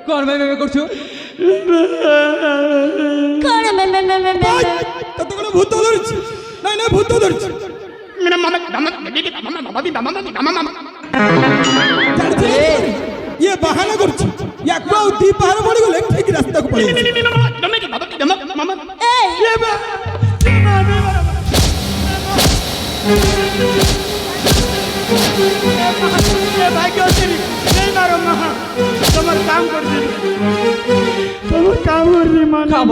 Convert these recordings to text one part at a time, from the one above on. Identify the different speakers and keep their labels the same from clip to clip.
Speaker 1: কোন মেমে করছো?
Speaker 2: কতগুলো ভূত ধরছি, না না ভূত ধরছি। ইয়ে বাহানা করছি, একটু দি পাহাড় পড়ে গেলে ঠিক রাস্তাকে পড়ে
Speaker 3: তোমার কাম করছি, তোমার কাম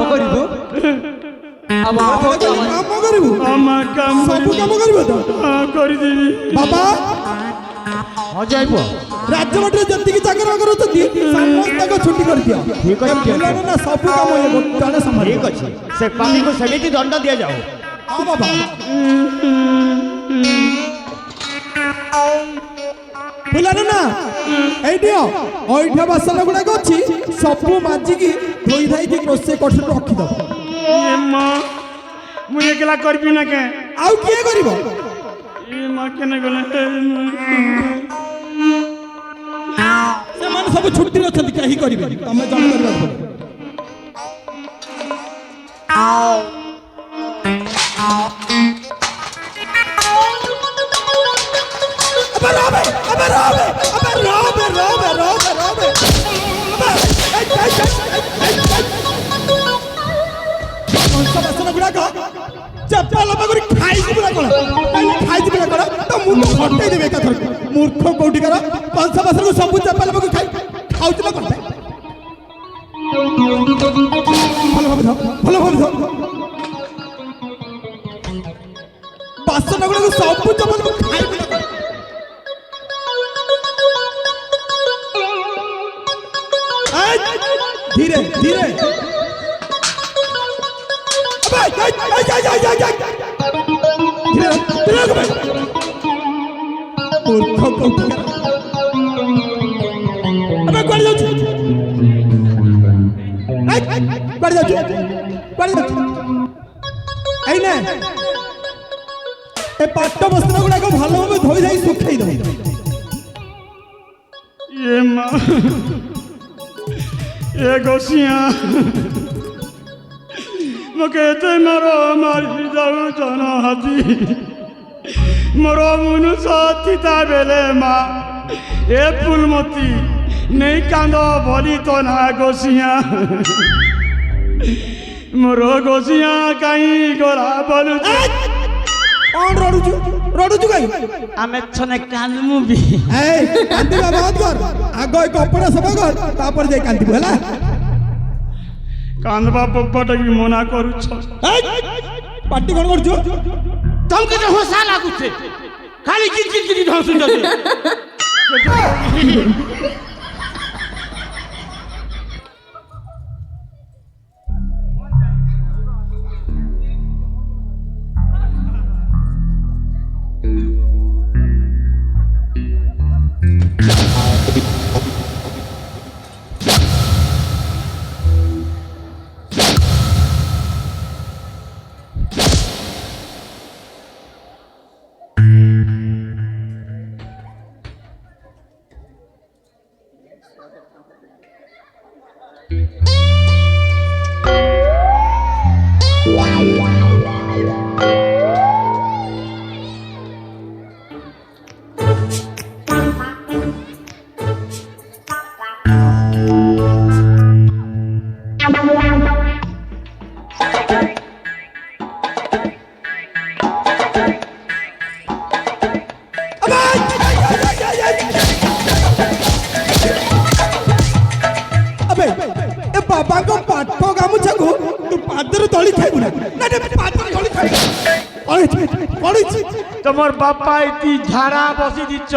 Speaker 3: করছি,
Speaker 1: কাম করিব
Speaker 3: আমার কাম
Speaker 2: ସବୁ କାମ କରିବ ତ
Speaker 3: କରିଦେବି
Speaker 2: ବାବା।
Speaker 1: যাইব
Speaker 2: ରାଜ୍ୟ ବାଟରେ ଯେତିକି ଚାକର ବାକର ଅଛନ୍ତି ସମସ୍ତଙ୍କ ଛୁଟି କରିଦିଅ।
Speaker 1: ଠିକ ଅଛି,
Speaker 2: ନା ସବୁ କାମ ଜଣେ ସମ୍ଭାଳିବ।
Speaker 1: ଠିକ ଅଛି, ସେ ପାପୀକୁ ସେମିତି ଦଣ୍ଡ ଦିଆଯାଉ।
Speaker 2: ହଁ ବାବା। ପିଲାଟା ନା ଏଇଠି ଅଇଠା ବାସନ ଗୁଡାକ ଅଛି, ସବୁ ମାଜିକି ଧୋଇ ଧାଇକି ରୋଷେଇ କଠରେ ରଖିଦବ।
Speaker 3: ମୁଁ ଏକଲା କରିବି ନା କେ?
Speaker 2: ଆଉ କିଏ କରିବ?
Speaker 3: କେନେ ଗଲେ
Speaker 2: ସେମାନେ ସବୁ ଛୁଟିରେ ଅଛନ୍ତି, କେହି କରିବେନି, ତମେ ଜଣେ କରିବାକୁ ପଡିବ। ବାସନ ଗୁଡାକ ଚପାଲ ପାଖରେ ଖାଇଯିବୁ ନା କଣ? ଖାଇଯିବୁ ନା କଣ? ତ ମୁଁ ହଟେଇ ଦେବି ଏକାଥର। ମୂର୍ଖ କୋଉଠିକାର କଂସ ବାସନକୁ ସବୁ ଚପାଲ ପାଖକୁ ଖାଉଛି ନା କଣ? ଭଲ ଭାବେ ଧର, ଭଲ ଭାବେ ଧର। ବାସନ ଗୁଡାକ ସବୁ ଚପାଲକୁ ଖାଇବୁ ନା କଣ? ଧୀରେ ଧୀରେ ମୂର୍ଖ କୋଉଠିକାର। କୁଆଡେ ଯାଉଛି? କୁଆଡେ ଯାଉଛି? କୁଆଡେ ଯାଉଛି? ଏଇ ନେ ଏ ପାଟ ବସ୍ତ୍ର ଗୁଡାକ ଭଲ ଭାବେ ଧୋଇ ଧାଇ ଶୁଖେଇ ଦବ।
Speaker 3: ଏ ଗୋସିଆ ମୋତେ ଏତେ ମାରି ଯାଉଛ ହାତୀ ମୋର ମନୁଷ ଥିତା ବେଲେ ମା ଏ ଫୁଲମତି ନେଇ କାନ୍ଦ ବୋଲି ତ ନା ଗୋସିଆ ମୋର ଗୋସିଆ କାହିଁ ଗଲା ବୋଲୁଛୁ?
Speaker 2: କଣ ରଡୁଛୁ? ରଡୁଛୁ କାହିଁ?
Speaker 3: ଆମେ ଛନେ କାନ୍ଦମୁ ବି।
Speaker 2: କାନ୍ଦିବା ବନ୍ଦ କର, ଆଗ ଏ କପଡ଼ା ସଫା କର, ତାପରେ ଯାଇ କାନ୍ଦିବୁ ହେଲା।
Speaker 3: କାନ୍ଦବା ପପ୍ପାଟା ବି ମନା କରୁଛ।
Speaker 2: ପାଟି କଣ କରୁଛୁ?
Speaker 3: ତମକୁ ତ ହୋସା ଲାଗୁଛେ, ଖାଲି କିଚକିଚ ଢସୁଛ।
Speaker 2: ବାବାଙ୍କ ପାଠ ଗାମୁଛାକୁ ତୁ ପାଦରେ ଦଳି ଖାଇବୁ ନା? ପାଦରେ ଦଳି ଖାଇବୁ।
Speaker 3: তোমার বাপা এটি ঝাড়া বসি দিচ্ছ।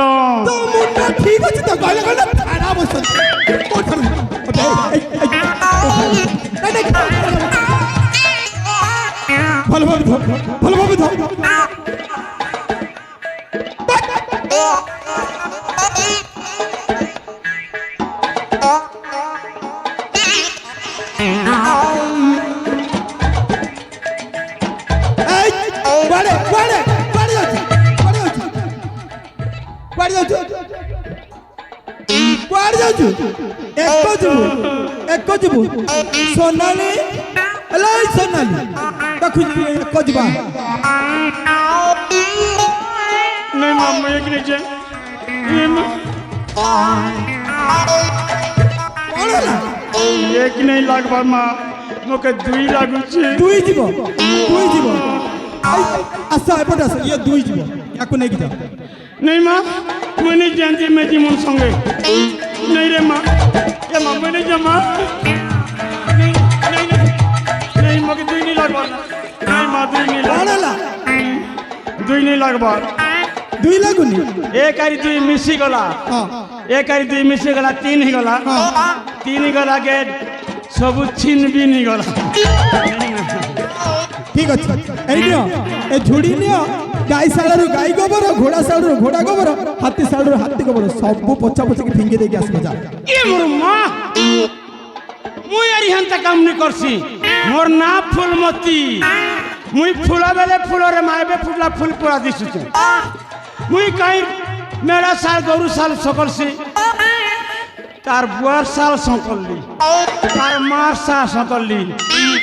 Speaker 2: তো মুন্ডা ঠিক আছে তো, গলে গলে ঝাড়া বসি। ভালো ভাবে ধর, ভালো ভাবে ধর। যাচ্ছু এক ଯିବୁ সোনালি এলাই সোনালি দেখু এক ଯିବା
Speaker 3: नहीं माँ मैं एक नहीं जाए ये माँ
Speaker 2: କଣ ହେଲା
Speaker 3: एक नहीं लाग बार माँ मोके दुई लागू छे
Speaker 2: দুই ଯିବ আস এপଟେ আস ইয়ে দুই ଯିବ ୟାକୁ ନେଇକି ଯା
Speaker 3: नहीं माँ मैं नहीं जानती मैं जीवन संगे नहीं रे माँ ये माँ मैं नहीं जा माँ नहीं नहीं नहीं नहीं मोके दुई नहीं लाग बार नहीं माँ दुई नहीं
Speaker 2: କଣ
Speaker 3: लाग
Speaker 2: ହେଲା
Speaker 3: दुई नहीं लाग बार
Speaker 2: দুই লাগুନି
Speaker 3: एक आरी दुई मिसी गला
Speaker 2: ହଁ
Speaker 3: एक आरी दुई मिसी गला तीन ही गला
Speaker 2: ହଁ
Speaker 3: तीन ही गला के सब छीन भी नहीं गला
Speaker 2: ঠিক ଅଛି এই নিଅ ଏ ଝୁଡ଼ି ନିଅ ଗାଈ ଶାଳରୁ ଗାଈ ଗୋବର ଘୋଡ଼ା ଶାଳରୁ ଘୋଡ଼ା ଗୋବର ହାତୀ ଶାଳରୁ ହାତୀ ଗୋବର ସବୁ ପଛା ପଛିକି ଫିଙ୍ଗି ଦେଇକି ଆସିବ ଯା
Speaker 3: ये मोर माँ मुई यारी हंता काम नहीं करसी मोर ना फूलमती मुई फूला बेले फूलो रे मायबे फूला फूल पूरा दिसुचे मुई कहीं मेरा साल गौरू साल सकलसी तार बुआर साल सकलली तार मार साल सकलली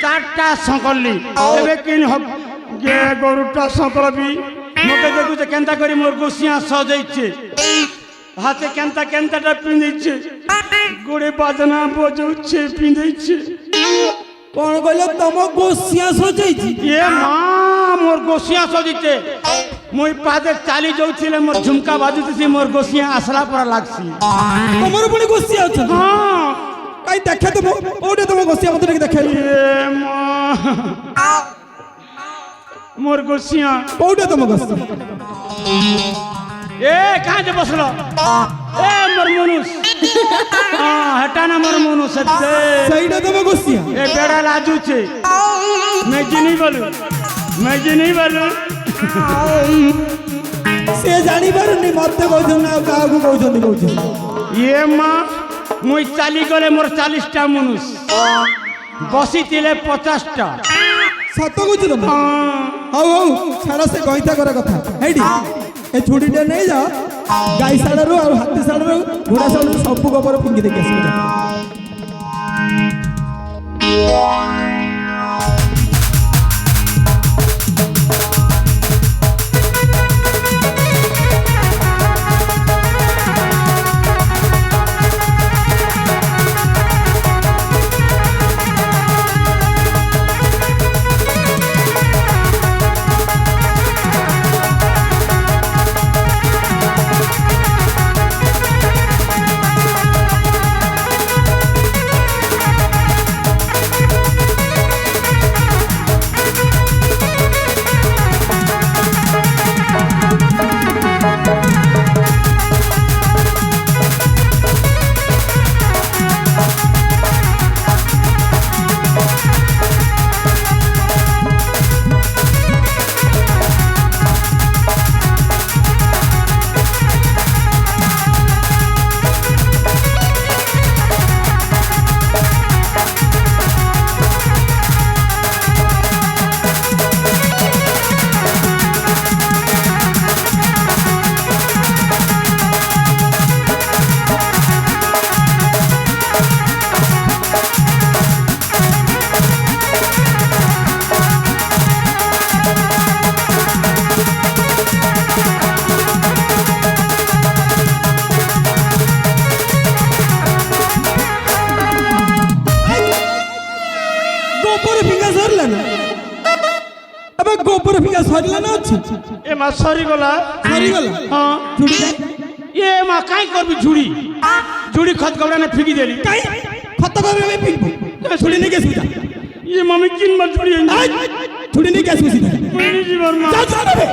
Speaker 3: तारटा सकलली एबे किन हो गे गौरूटा सकलबी मके देखु जे केनता करी मोर गोसिया सजाइछे हाथे केनता केनताटा पिंदिछे गोड़े बाजना बजाउछे पिंदिछे
Speaker 2: କଣ କହିଲ ତମ ଗୋସିଆ ସଜେଇଛି
Speaker 3: ये माँ मोर गोसिया सजिते मुई पादे चाली जाउथिले मोर झुमका बाजुथि मोर गोसिया आसला पर लागसी
Speaker 2: ତମର ପୁଣି ଗୋସିଆ ଅଛନ୍ତି
Speaker 3: हाँ
Speaker 2: କାଇଁ ଦେଖେ ତମ କୋଉଠି ତମ ଗୋସିଆ ମତେ ଟିକେ ଦେଖେ
Speaker 3: ये माँ मोर गोसिया
Speaker 2: କୋଉଠି ତମ ଗୋସିଆ
Speaker 3: ए कहाँ जे बसलो ए मोर मनुष हाँ हटा ना मोर मनुष सत्ते
Speaker 2: ସେଇଟା ତମ ଗୋସିଆ
Speaker 3: ए बेड़ा लाजू छे मैं जिनी बोलू
Speaker 2: ସେ ଜାଣିପାରୁନି ମତେ କହୁଛନ୍ତି ଆଉ କାହାକୁ କହୁଛନ୍ତି
Speaker 3: ये माँ मुई चाली गले मोर 40टा मनुष बसी तिले 50टा
Speaker 2: ସତ କହୁଛୁ ତମେ
Speaker 3: हाँ
Speaker 2: ହଉ ହଉ ଛାଡ଼ ସେ ଗଇଁଠା କର କଥା ହେଇଟି ଏ ଛୁଡ଼ିଟା ନେଇଯାଅ ଗାଈ ଶାଳରୁ ଆଉ ହାତୀ ଶାଳରୁ ଘୋଡ଼ା ଶାଳରୁ ସବୁ ଗୋବର ଫିଙ୍ଗି ଦେଇକି ଆସିବ ଯା। গোবর ফিঙ্গা সরিলা না আছে
Speaker 3: ए माँ सरी गला
Speaker 2: সরিগলা
Speaker 3: हाँ
Speaker 2: ঝুড়ি
Speaker 3: ये माँ काई करबी झुड़ी झुड़ी खत गबड़ा ने फेंकी देली
Speaker 2: কাই খত করে আমি পিনবো ঝুড়ি নিয়ে গেছি যা
Speaker 3: ये मम्मी किन बार झुड़ी आई
Speaker 2: ঝুড়ি নিয়ে গেছি সিধা
Speaker 3: मेरी जीवन माँ
Speaker 2: যা যা রে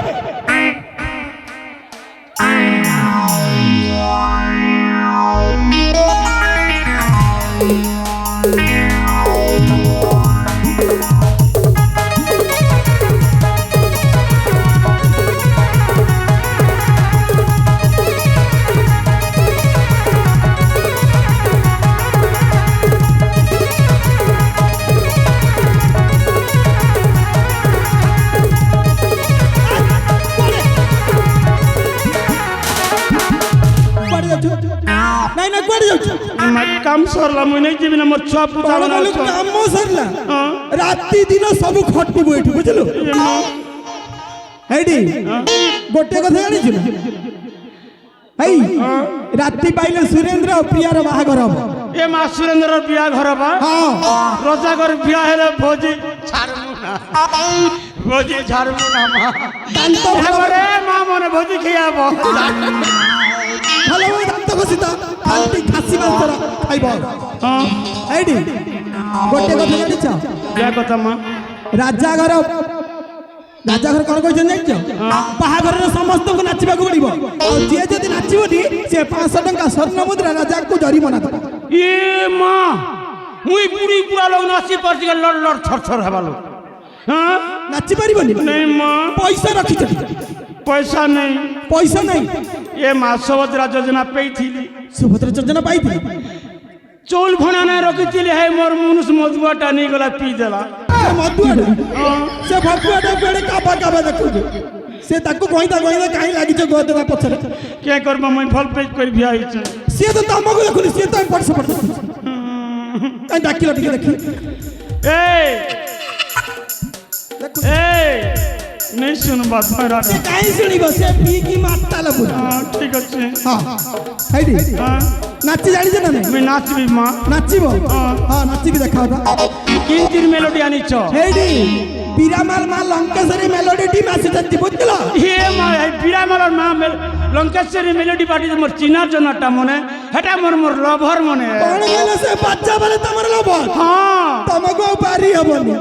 Speaker 2: ନାଇଁ ନା କୁଆଡେ ଯାଉଛ
Speaker 3: কাম সরলা মুই নাই যাবি না মোর ছুয়া পুতা
Speaker 2: କଣ କହିଲୁ କାମ ସରିଲା ରାତି ଦିନ ସବୁ ଖଟିବୁ ଏଠି ବୁଝିଲୁ ହେଇଟି ଗୋଟେ କଥା ଜାଣିଛୁ ନା ହେଇ ରାତି ପାଇଲେ ସୁରେନ୍ଦ୍ର ଆଉ ପ୍ରିୟାର ବାହାଘର ହବ
Speaker 3: এ মা সুরেন্দ্র বিয়া ঘর বা
Speaker 2: ହଁ
Speaker 3: রজাগর বিয়া হেলে ভোজি ছাড়মু না ভোজি ছাড়মু না মা
Speaker 2: ଦାନ୍ତ ଭଲ
Speaker 3: এবারে মা মনে ভোজি খেয়াব
Speaker 2: ଭଲ ଭାବେ ଦାନ୍ତ ଘଷି ତ ଖାଲି ଖାସି ମାଂସର ଖାଇବ ହେଇଟି ଗୋଟେ କଥା ଜାଣିଛ
Speaker 3: বিয়া কথা মা
Speaker 2: ରାଜାଘର କଣ କହିଛନ୍ତି ଜାଣିଛ ବାହାଘରରେ ସମସ୍ତଙ୍କୁ ନାଚିବାକୁ ପଡିବ ଆଉ ଯିଏ ଯଦି ନାଚିବନି ସେ 500 ଟଙ୍କା ସ୍ୱର୍ଣ୍ଣ ମୁଦ୍ରା ରାଜାକୁ ଜରିମାନା ଦେବ
Speaker 3: এ মা মুই বুড়ি বুড়া লোক নাচি পারছি লড় লড় ছর ছর হেবা লোক হ্যাঁ
Speaker 2: ନାଚି ପାରିବନି
Speaker 3: নেই মা
Speaker 2: ପଇସା ରଖିଛ
Speaker 3: পয়সা নেই
Speaker 2: ପଇସା ନାହିଁ
Speaker 3: এ মা সুভদ্রা যোজনা পেয়েছিলি
Speaker 2: ସୁଭଦ୍ରା ଯୋଜନା ପାଇଥିଲି
Speaker 3: চৌল ভଣା নাই রখিছিলি হে মোর মনুষ মধুয়াটা নিয়ে গলা পি দেলা
Speaker 2: ସେ ମଧୁଆଟା ସେ ଭକୁଆଟା କୁଆଡେ କାବା କାବା ଦେଖୁଛୁ ସେ ତାକୁ କହିଦା କାହିଁ ଲାଗିଛ ଗୋଦନା ପଛରେ
Speaker 3: কে করবো মুই ফল পেজ করে বিয়া হইছে
Speaker 2: ସିଏ ତ ତମକୁ ଦେଖୁନି ସିଏ ତ ଏପଟ ସେପଟ ଦେଖୁଛି କାହିଁ ଡାକିଲ ଟିକେ ଦେଖି
Speaker 3: এই
Speaker 2: ଦେଖୁଛି
Speaker 3: এই নেই শুনবা ধরা
Speaker 2: ସେ କାହିଁ ଶୁଣିବ ସେ ପିଇକି ମାତାଲ ପୁରା
Speaker 3: ঠিক আছে
Speaker 2: ହଁ ହେଇଟି
Speaker 3: হ্যাঁ
Speaker 2: ନାଚି ଜାଣିଛ ନା ନାଇଁ
Speaker 3: মুই নাচবি মা
Speaker 2: ନାଚିବ ହଁ ନାଚିକି ଦେଖାଅ ତ
Speaker 3: কিঞ্চির মেলোডি আনিছ
Speaker 2: ହେଇଟି ବିରାମାଲ ମା ଲଙ୍କେଶ୍ୱରୀ ମେଲୋଡି ଟିମ୍ ଆସିଛନ୍ତି ବୁଝିଲ
Speaker 3: হে মা এই বিরামালর মা লঙ্কেশ্বরী মেলোডি পার্টি মোর চিনার জন্যটা মনে হেটা মোর মোর লভর মনে
Speaker 2: କଣ କହିଲ ସେ ବାଜା ବେଳେ ତମର ଲୋଭ
Speaker 3: হ্যাঁ
Speaker 2: ତମକୁ ଆଉ ପାରି ହବନି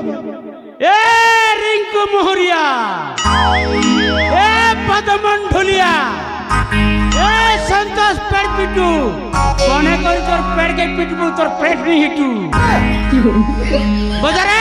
Speaker 3: এ রিঙ্কু মোহরিয়া এ পদমন ঢুলিয়া এ সন্তোষ পেট পিটু মনে করি তোর পেটকে পিটবু তোর পেট নি হিটু বাজারে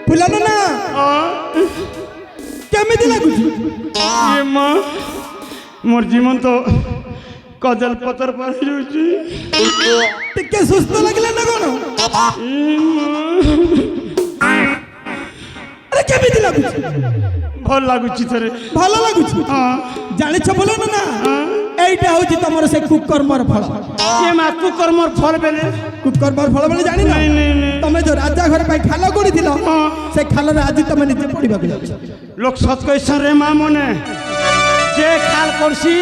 Speaker 2: ଫୁଲନ ନା କେମିତି ଲାଗୁଛି
Speaker 3: এ মা মোর জীবন তো কজল পতর পাই যাଉଛି
Speaker 2: ଟିକେ ସୁସ୍ଥ ଲାଗିଲା ନା କଣ ଆରେ କେମିତି ଲାଗୁଛି
Speaker 3: ভাল ଲାଗୁଛି ଥରେ
Speaker 2: ଭଲ ଲାଗୁଛି
Speaker 3: ହଁ
Speaker 2: ଜାଣିଛ ଫୁଲନ ନା এইটা হচ্ছে তোমার সে কুকর্মর ফল
Speaker 3: এ মা তু কর্মর ফল বেলে
Speaker 2: কুকর্মর ফল বলে জানি না
Speaker 3: নাই নাই নাই
Speaker 2: তুমি যে রাজা ঘর পাই খাল করিছিল সে খালরে আজ তুমি নিজে পড়িବାକୁ যাচ্ছ
Speaker 3: লোক সৎ কইছন রে মা মনে যে খাল করছি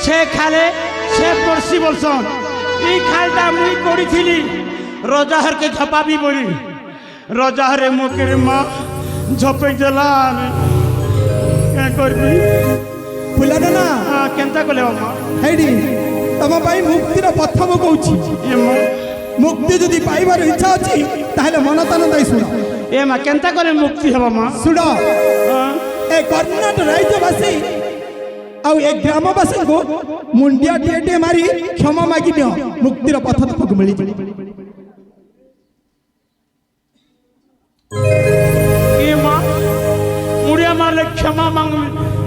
Speaker 3: সে খালে সে পড়ছি বলছন এই খালটা মুই করিছিলি রজাহরকে ঝপাবি বলি রজাহরে মুখের মা ঝপে দেলান কে করবি
Speaker 2: ফুলন না
Speaker 3: কেনতা কলে মা
Speaker 2: হেডি তোমা পাই মুক্তির পথ মু কହୁছি
Speaker 3: এ মা
Speaker 2: মুক্তি যদি পাইবার ইচ্ছা আছে তাহলে মনতান দাই শুণ
Speaker 3: এ মা কেনতা করে মুক্তি হব মা
Speaker 2: শুণ
Speaker 3: হ্যাঁ?
Speaker 2: এ কর্ণাটক রাজ্যবাসী ଆଉ ଏ ଗ୍ରାମବାସୀଙ୍କୁ ମୁଣ୍ଡିଆ ଟିଏ ମାରି କ୍ଷମା ମାଗି ନିଅ ମୁକ୍ତିର ପଥ ତୁମକୁ ମିଳିଯିବ।
Speaker 3: ଏ ମା ମୁଡ଼ିଆ ମାରିଲେ କ୍ଷମା ମାଗ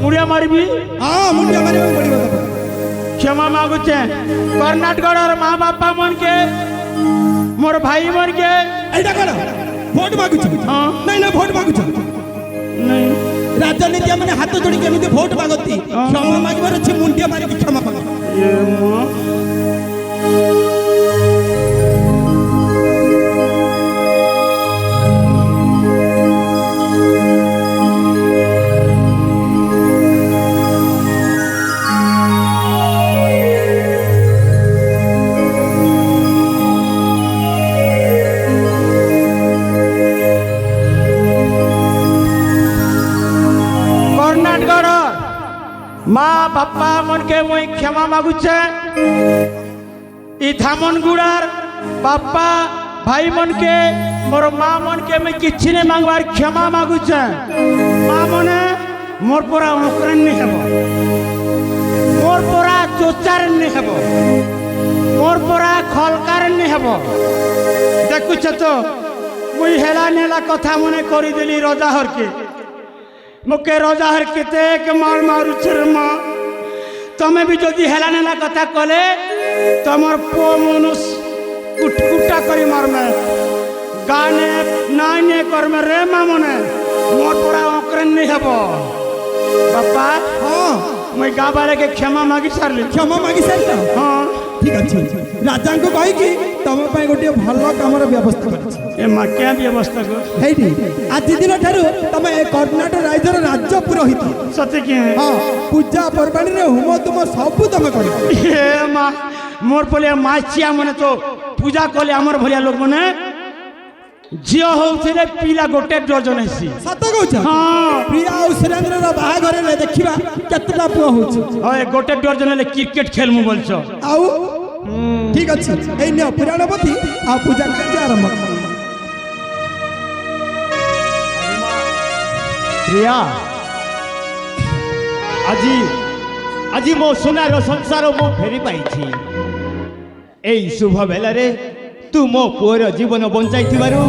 Speaker 3: ମୁଡ଼ିଆ ମାରିବି
Speaker 2: ହଁ ମୁଣ୍ଡିଆ ମାରିବାକୁ ପଡ଼ିବ ତମକୁ।
Speaker 3: କ୍ଷମା ମାଗୁଛେ କର୍ଣ୍ଣାଟକର ମା ବାପା ମନକେ ମୋର ଭାଇ ମନକେ
Speaker 2: ଏଇଟା କଣ ଭୋଟ ମାଗୁଛ?
Speaker 3: ହଁ।
Speaker 2: ନାଇଁ ନା ଭୋଟ ମାଗୁଛ?
Speaker 3: ନାଇଁ
Speaker 2: ରାଜନୀତି ମାନେ ହାତ ଯୋଡ଼ି କେମିତି ଭୋଟ ମାଗନ୍ତି? କ୍ଷମା ମାଗିବାର ଅଛି ମୁଣ୍ଡିଆ ମାରିକି କ୍ଷମା ମାଗ।
Speaker 3: ଏ ମା মা বাপা মনকে মুই ক্ষমা মাগুছে ই ধামনগুড়ার বাপা ভাই মনকে মোর মা মনকে মুই কিছু নে মাগবার ক্ষমা মাগুছে মা মনে মোর পরা অকরণ নি হেব মোর পরা চোচার নি হেব মোর পরা খলকার নি হেব দেখুছ তো মুই হেলা নেলা কথা মনে করি দেলি রজা হরকে मुके रोजा हर किते के मार मारू छरमा तमे भी जदि हेला नेला कथा कले तमर पो मनुष कुटकुटा करी मारमे गाने नाने करमे रे मामने मोर पड़ा ओकरन नहीं हेबो बापा
Speaker 2: ହଁ
Speaker 3: मैं गाँ वाले के क्षमा मागी सारली
Speaker 2: କ୍ଷମା ମାଗି ସାରିଲ?
Speaker 3: हाँ
Speaker 2: ଠିକ ଅଛି ରାଜାଙ୍କୁ କହିକି ତମ ପାଇଁ ଗୋଟିଏ ଭଲ କାମର ବ୍ୟବସ୍ଥା କରିଛି।
Speaker 3: ये माँ क्या व्यवस्था कर
Speaker 2: ହେଇଠି ଆଜି ଦିନ ଠାରୁ ତମେ ଏ କର୍ଣ୍ଣାଟକ ରାଜ୍ୟର ରାଜ୍ୟ ପୁରୋହିତ।
Speaker 3: सत्य क्या है
Speaker 2: ହଁ ପୂଜା ପର୍ବାଣୀରେ ହୋମ ତୁମ ସବୁ ତମେ କରିବ।
Speaker 3: ये माँ मोर पले माचिया मने तो पूजा कले हमर भलिया लोग मने झियो होउथिले पिला गोटे डजन हेसी
Speaker 2: ସତ କହୁଛ?
Speaker 3: हाँ
Speaker 2: ପ୍ରିୟା ଆଉ ସୁରେନ୍ଦ୍ରର ବାହାଘରରେ ଦେଖିବା କେତେଟା ପୁଅ ହଉଛି।
Speaker 3: ओए गोटे डजन ले क्रिकेट खेल मु बोलछ
Speaker 2: ଆଉ ଠିକ ଅଛି ଏଇ ନିଅ ପୁରାଣପତି ଆଉ ପୂଜା କାର୍ଯ୍ୟ ଆରମ୍ଭ କର।
Speaker 1: ପ୍ରିୟା ଆଜି ଆଜି ମୋ ସୁନାର ସଂସାର ମୁଁ ଫେରି ପାଇଛି। ଏଇ ଶୁଭ ବେଲାରେ ତୁ ମୋ ପୁଅର ଜୀବନ ବଞ୍ଚାଇଥିବାରୁ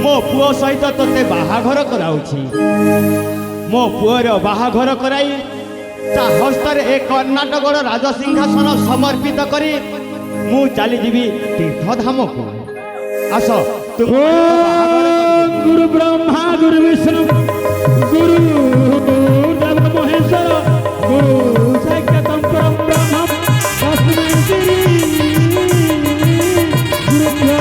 Speaker 1: ମୋ ପୁଅ ସହିତ ତୋତେ ବାହାଘର କରାଉଛି। ମୋ ପୁଅର ବାହାଘର କରାଇ ତା ହସ୍ତରେ ଏ କର୍ଣ୍ଣାଟକର ରାଜସିଂହାସନ ସମର୍ପିତ କରି ମୁଁ ଚାଲିଯିବି ତୀର୍ଥଧାମକୁ। ଆସ ତୁମ ବାହାଘର କରିଦେବି।
Speaker 3: गुरु ब्रह्मा गुरु विष्णु गुरु देव महेश्वर गुरु साक्षात् परम ब्रह्म तस्मै श्री गुरुभ्यो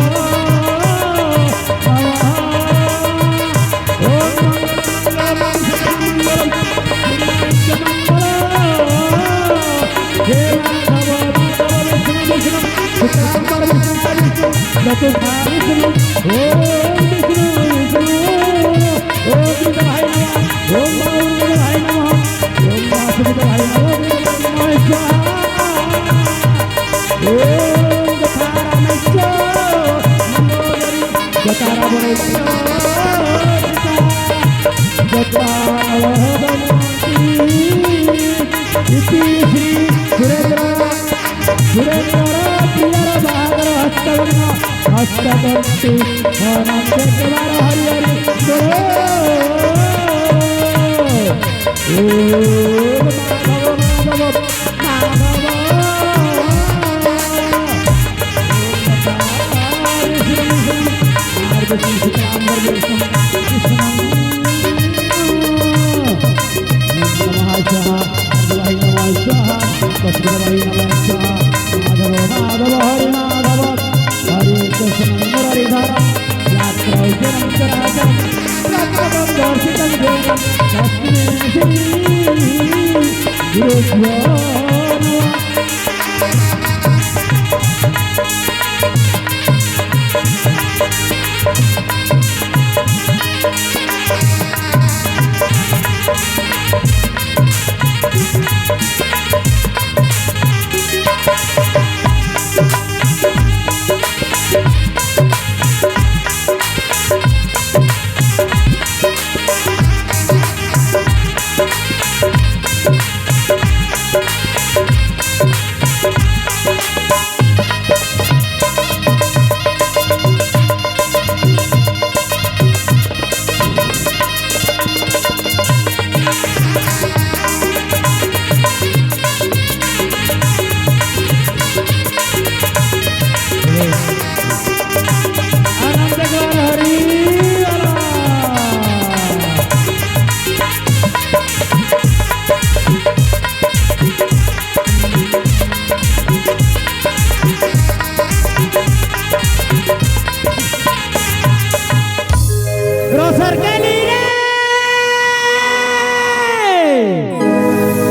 Speaker 3: রসর কেলি রে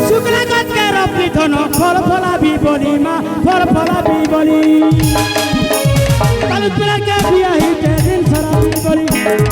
Speaker 3: শুক্লা গজকে রপি ধন ফল ফলাবি বলি মা ফল ফলাবি বলি কালু তুলাকে বিয়া হিতে দিন সারা বলি